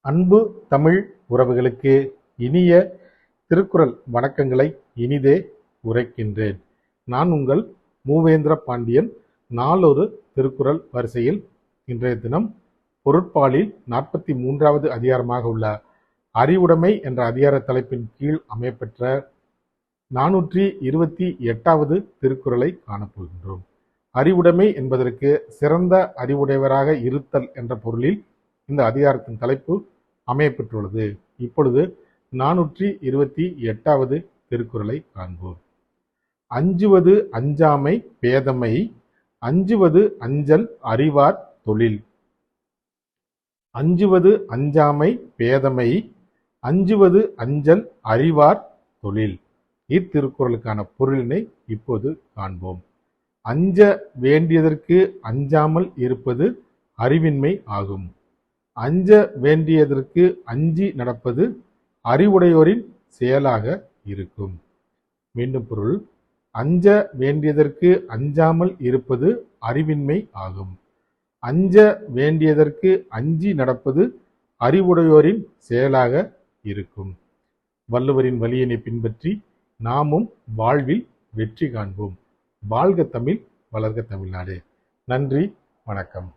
அன்பு தமிழ் உறவுகளுக்கு இனிய திருக்குறள் வணக்கங்களை இனிதே உரைக்கின்றேன். நான் உங்கள் மூவேந்திர பாண்டியன். நாளொரு திருக்குறள் வரிசையில் இன்றைய தினம் பொருட்பாலில் 43வது அதிகாரமாக உள்ள அறிவுடைமை என்ற அதிகார தலைப்பின் கீழ் அமையப்பெற்ற 428வது திருக்குறளை காணப்போகின்றோம். அறிவுடைமை என்பதற்கு சிறந்த அறிவுடையவராக இருத்தல் என்ற பொருளில் இந்த அதிகாரத்தின் தலைப்பு அமையப்பெற்றுள்ளது. இப்பொழுது 428வது திருக்குறளை காண்போம். அஞ்சுவது அஞ்சாமை பேதமை, அஞ்சுவது அஞ்சல் அறிவார் தொழில். அஞ்சுவது அஞ்சாமை பேதமை, அஞ்சுவது அஞ்சல் அறிவார் தொழில். இத்திருக்குறளுக்கான பொருளினை இப்போது காண்போம். அஞ்ச வேண்டியதற்கு அஞ்சாமல் இருப்பது அறிவின்மை ஆகும். அஞ்ச வேண்டியதற்கு அஞ்சி நடப்பது அறிவுடையோரின் செயலாக இருக்கும். மீண்டும் பொருள். அஞ்ச வேண்டியதற்கு அஞ்சாமல் இருப்பது அறிவின்மை ஆகும். அஞ்ச வேண்டியதற்கு அஞ்சி நடப்பது அறிவுடையோரின் செயலாக இருக்கும். வள்ளுவரின் வழியினை பின்பற்றி நாமும் வாழ்வில் வெற்றி காண்போம். வாழ்க தமிழ், வளர்க தமிழ்நாடு. நன்றி, வணக்கம்.